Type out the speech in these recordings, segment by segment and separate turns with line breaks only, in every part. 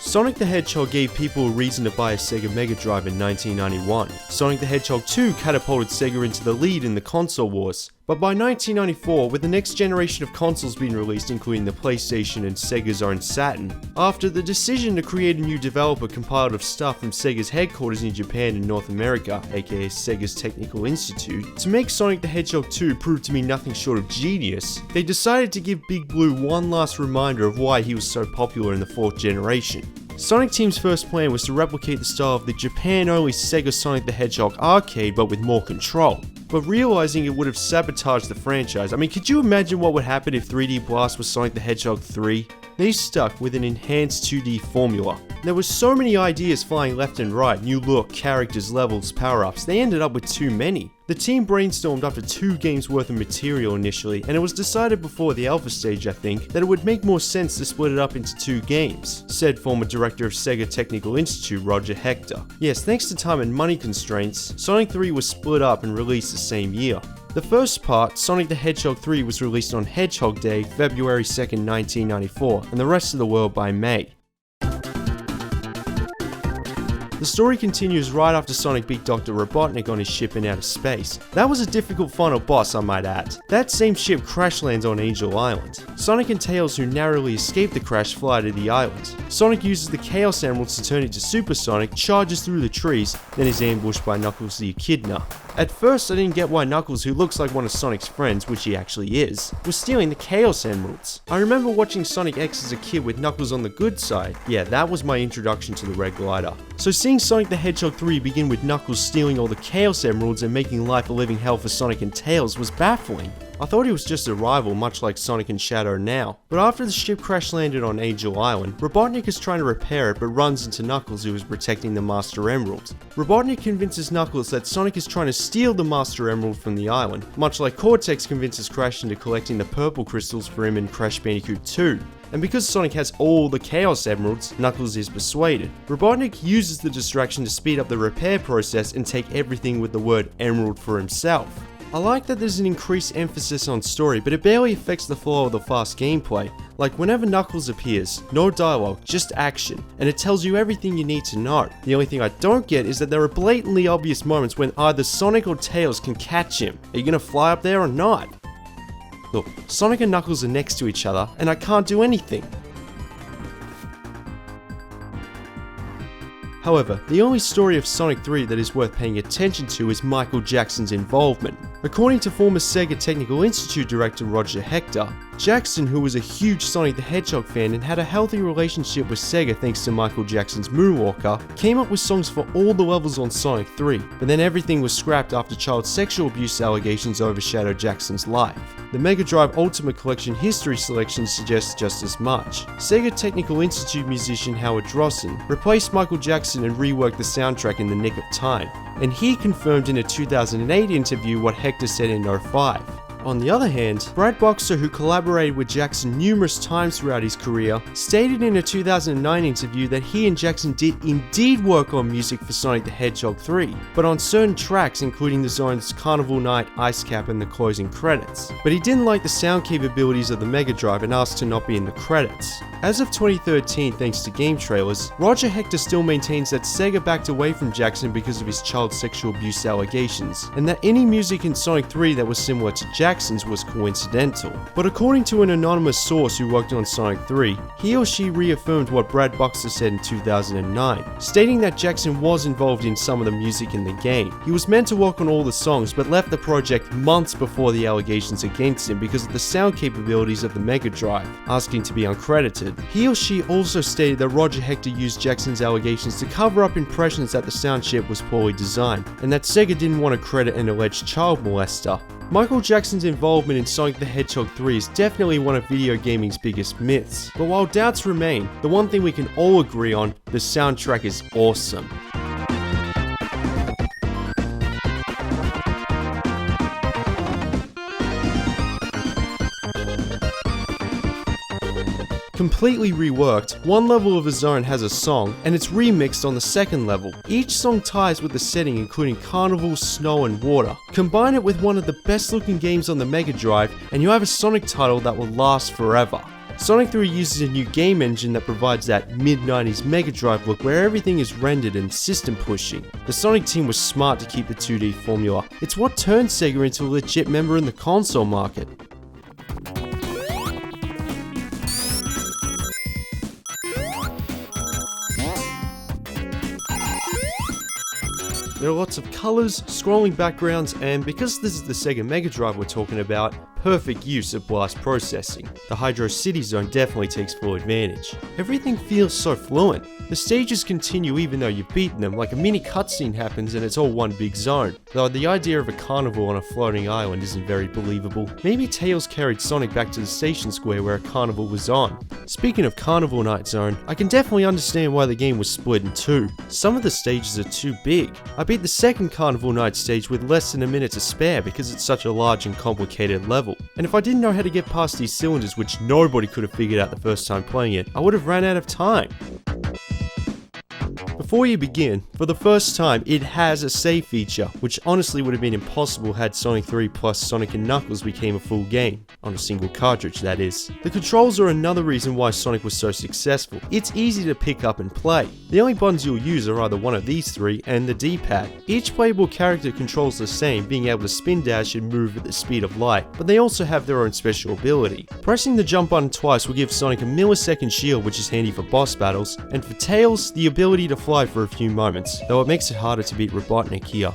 Sonic the Hedgehog gave people a reason to buy a Sega Mega Drive in 1991. Sonic the Hedgehog 2 catapulted Sega into the lead in the console wars. But by 1994, with the next generation of consoles being released, including the PlayStation and Sega's own Saturn, after the decision to create a new developer compiled of stuff from Sega's headquarters in Japan and North America, aka Sega's Technical Institute, to make Sonic the Hedgehog 2 prove to be nothing short of genius, they decided to give Big Blue one last reminder of why he was so popular in the 4th generation. Sonic Team's first plan was to replicate the style of the Japan-only Sega Sonic the Hedgehog arcade, but with more control. But realizing it would have sabotaged the franchise, I mean, could you imagine what would happen if 3D Blast was Sonic the Hedgehog 3? They stuck with an enhanced 2D formula. There were so many ideas flying left and right, new look, characters, levels, power-ups, they ended up with too many. The team brainstormed up to 2 games worth of material initially, and it was decided before the alpha stage, I think, that it would make more sense to split it up into 2 games, said former director of Sega Technical Institute Roger Hector. Yes, thanks to time and money constraints, Sonic 3 was split up and released the same year. The first part, Sonic the Hedgehog 3, was released on Hedgehog Day, February 2nd, 1994, and the rest of the world by May. The story continues right after Sonic beat Dr. Robotnik on his ship in outer space. That was a difficult final boss, I might add. That same ship crash lands on Angel Island. Sonic and Tails, who narrowly escape the crash, fly to the island. Sonic uses the Chaos Emeralds to turn into Super Sonic, charges through the trees, then is ambushed by Knuckles the Echidna. At first, I didn't get why Knuckles, who looks like one of Sonic's friends, which he actually is, was stealing the Chaos Emeralds. I remember watching Sonic X as a kid with Knuckles on the good side. Yeah, that was my introduction to the Red Glider. So seeing Sonic the Hedgehog 3 begin with Knuckles stealing all the Chaos Emeralds and making life a living hell for Sonic and Tails was baffling. I thought he was just a rival, much like Sonic and Shadow now. But after the ship crash landed on Angel Island, Robotnik is trying to repair it but runs into Knuckles, who is protecting the Master Emerald. Robotnik convinces Knuckles that Sonic is trying to steal the Master Emerald from the island, much like Cortex convinces Crash into collecting the purple crystals for him in Crash Bandicoot 2. And because Sonic has all the Chaos Emeralds, Knuckles is persuaded. Robotnik uses the distraction to speed up the repair process and take everything with the word Emerald for himself. I like that there's an increased emphasis on story, but it barely affects the flow of the fast gameplay. Like whenever Knuckles appears, no dialogue, just action, and it tells you everything you need to know. The only thing I don't get is that there are blatantly obvious moments when either Sonic or Tails can catch him. Are you gonna fly up there or not? Look, Sonic and Knuckles are next to each other, and I can't do anything. However, the only story of Sonic 3 that is worth paying attention to is Michael Jackson's involvement. According to former Sega Technical Institute director Roger Hector, Jackson, who was a huge Sonic the Hedgehog fan and had a healthy relationship with Sega thanks to Michael Jackson's Moonwalker, came up with songs for all the levels on Sonic 3, but then everything was scrapped after child sexual abuse allegations overshadowed Jackson's life. The Mega Drive Ultimate Collection History Selection suggests just as much. Sega Technical Institute musician Howard Drossen replaced Michael Jackson and reworked the soundtrack in the nick of time, and he confirmed in a 2008 interview what Hector said in 2005. On the other hand, Brad Boxer, who collaborated with Jackson numerous times throughout his career, stated in a 2009 interview that he and Jackson did indeed work on music for Sonic the Hedgehog 3, but on certain tracks including the zones Carnival Night, Ice Cap and the closing credits. But he didn't like the sound capabilities of the Mega Drive and asked to not be in the credits. As of 2013, thanks to game trailers, Roger Hector still maintains that Sega backed away from Jackson because of his child sexual abuse allegations, and that any music in Sonic 3 that was similar to Jackson's was coincidental. But according to an anonymous source who worked on Sonic 3, he or she reaffirmed what Brad Boxer said in 2009, stating that Jackson was involved in some of the music in the game. He was meant to work on all the songs, but left the project months before the allegations against him because of the sound capabilities of the Mega Drive, asking to be uncredited. He or she also stated that Roger Hector used Jackson's allegations to cover up impressions that the sound chip was poorly designed, and that Sega didn't want to credit an alleged child molester. Michael Jackson's involvement in Sonic the Hedgehog 3 is definitely one of video gaming's biggest myths, but while doubts remain, the one thing we can all agree on, the soundtrack is awesome. Completely reworked, one level of a zone has a song, and it's remixed on the second level. Each song ties with the setting including carnival, snow and water. Combine it with one of the best looking games on the Mega Drive, and you have a Sonic title that will last forever. Sonic 3 uses a new game engine that provides that mid-90s Mega Drive look where everything is rendered and system pushing. The Sonic team was smart to keep the 2D formula. It's what turned Sega into a legit member in the console market. There are lots of colours, scrolling backgrounds, and because this is the Sega Mega Drive we're talking about, perfect use of blast processing. The Hydro City zone definitely takes full advantage. Everything feels so fluent. The stages continue even though you've beaten them, like a mini cutscene happens and it's all one big zone. Though the idea of a carnival on a floating island isn't very believable. Maybe Tails carried Sonic back to the station square where a carnival was on. Speaking of Carnival Night Zone, I can definitely understand why the game was split in two. Some of the stages are too big. I beat the second Carnival Night stage with less than a minute to spare because it's such a large and complicated level. And if I didn't know how to get past these cylinders, which nobody could have figured out the first time playing it, I would have ran out of time. Before you begin, for the first time, it has a save feature, which honestly would have been impossible had Sonic 3 plus Sonic & Knuckles became a full game. On a single cartridge, that is. The controls are another reason why Sonic was so successful. It's easy to pick up and play. The only buttons you'll use are either one of these three and the D-pad. Each playable character controls the same, being able to spin dash and move at the speed of light, but they also have their own special ability. Pressing the jump button twice will give Sonic a millisecond shield, which is handy for boss battles, and for Tails, the ability to fly for a few moments, though it makes it harder to beat Robotnik here.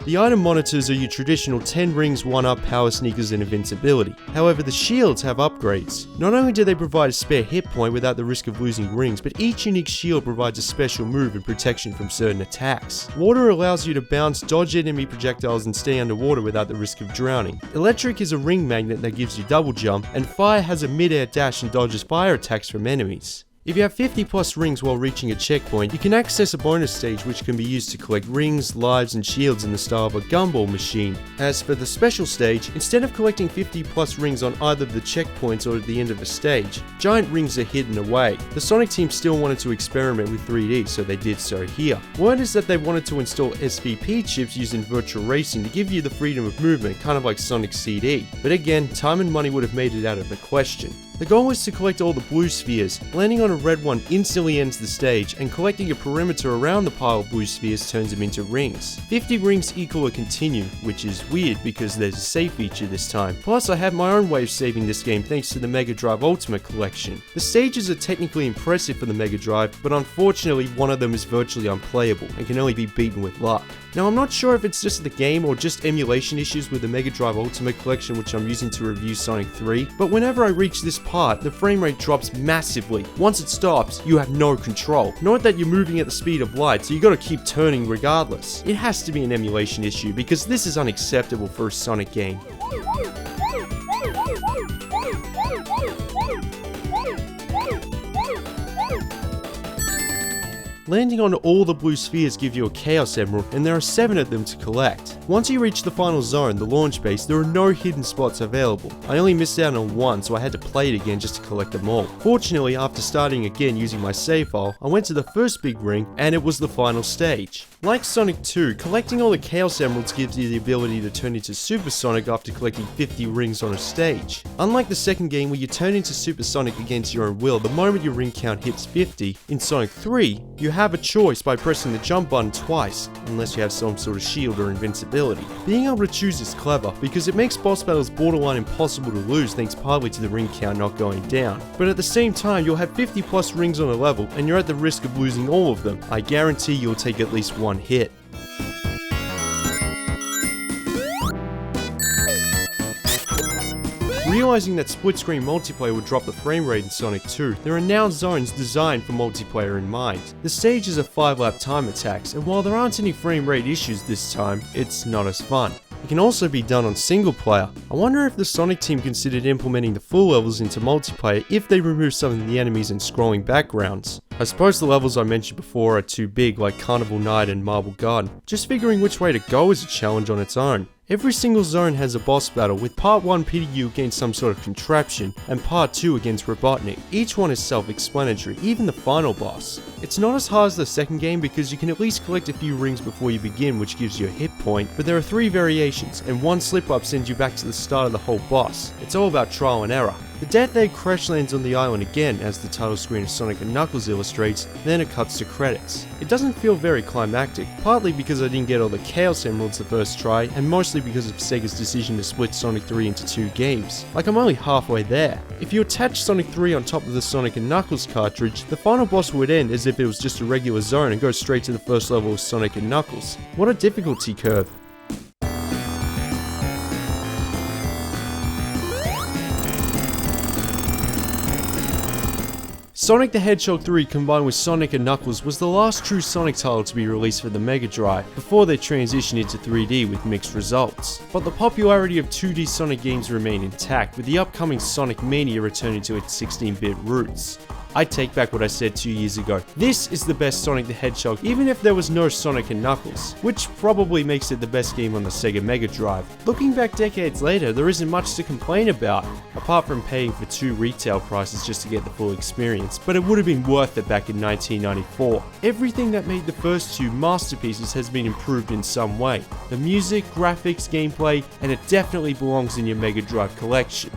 The item monitors are your traditional 10 rings, 1-up, power sneakers and invincibility. However, the shields have upgrades. Not only do they provide a spare hit point without the risk of losing rings, but each unique shield provides a special move and protection from certain attacks. Water allows you to bounce, dodge enemy projectiles and stay underwater without the risk of drowning. Electric is a ring magnet that gives you double jump, and fire has a mid-air dash and dodges fire attacks from enemies. If you have 50 plus rings while reaching a checkpoint, you can access a bonus stage which can be used to collect rings, lives and shields in the style of a gumball machine. As for the special stage, instead of collecting 50 plus rings on either of the checkpoints or at the end of a stage, giant rings are hidden away. The Sonic team still wanted to experiment with 3D, so they did so here. Word is that they wanted to install SVP chips used in virtual racing to give you the freedom of movement, kind of like Sonic CD. But again, time and money would have made it out of the question. The goal is to collect all the blue spheres. Landing on a red one instantly ends the stage, and collecting a perimeter around the pile of blue spheres turns them into rings. 50 rings equal a continue, which is weird because there's a save feature this time. Plus I have my own way of saving this game thanks to the Mega Drive Ultimate Collection. The stages are technically impressive for the Mega Drive, but unfortunately one of them is virtually unplayable and can only be beaten with luck. Now I'm not sure if it's just the game or just emulation issues with the Mega Drive Ultimate Collection which I'm using to review Sonic 3, but whenever I reach this part, the frame rate drops massively. Once it stops, you have no control. Note that you're moving at the speed of light, so you gotta keep turning regardless. It has to be an emulation issue because this is unacceptable for a Sonic game. Landing on all the blue spheres give you a Chaos Emerald, and there are 7 of them to collect. Once you reach the final zone, the launch base, there are no hidden spots available. I only missed out on one, so I had to play it again just to collect them all. Fortunately, after starting again using my save file, I went to the first big ring, and it was the final stage. Like Sonic 2, collecting all the Chaos Emeralds gives you the ability to turn into Super Sonic after collecting 50 rings on a stage. Unlike the second game where you turn into Super Sonic against your own will the moment your ring count hits 50, in Sonic 3, you have a choice by pressing the jump button twice, unless you have some sort of shield or invincibility. Being able to choose is clever, because it makes boss battles borderline impossible to lose thanks partly to the ring count not going down. But at the same time, you'll have 50 plus rings on a level, and you're at the risk of losing all of them. I guarantee you'll take at least one hit. Realizing that split-screen multiplayer would drop the frame rate in Sonic 2, there are now zones designed for multiplayer in mind. The stages are 5-lap time attacks, and while there aren't any frame rate issues this time, it's not as fun. It can also be done on single player. I wonder if the Sonic team considered implementing the full levels into multiplayer if they remove some of the enemies and scrolling backgrounds. I suppose the levels I mentioned before are too big, like Carnival Night and Marble Garden. Just figuring which way to go is a challenge on its own. Every single zone has a boss battle, with part 1 pitting you against some sort of contraption, and part 2 against Robotnik. Each one is self-explanatory, even the final boss. It's not as hard as the second game because you can at least collect a few rings before you begin, which gives you a hit point, but there are 3 variations, and one slip-up sends you back to the start of the whole boss. It's all about trial and error. The Death Egg crash lands on the island again as the title screen of Sonic & Knuckles illustrates, then it cuts to credits. It doesn't feel very climactic, partly because I didn't get all the Chaos Emeralds the first try, and mostly because of Sega's decision to split Sonic 3 into 2 games. Like, I'm only halfway there. If you attach Sonic 3 on top of the Sonic & Knuckles cartridge, the final boss would end as if it was just a regular zone and go straight to the first level of Sonic & Knuckles. What a difficulty curve. Sonic the Hedgehog 3 combined with Sonic & Knuckles was the last true Sonic title to be released for the Mega Drive, before they transitioned into 3D with mixed results. But the popularity of 2D Sonic games remained intact, with the upcoming Sonic Mania returning to its 16-bit roots. I take back what I said 2 years ago. This is the best Sonic the Hedgehog, even if there was no Sonic & Knuckles, which probably makes it the best game on the Sega Mega Drive. Looking back decades later, there isn't much to complain about, apart from paying for 2 retail prices just to get the full experience, but it would have been worth it back in 1994. Everything that made the first 2 masterpieces has been improved in some way. The music, graphics, gameplay, and it definitely belongs in your Mega Drive collection.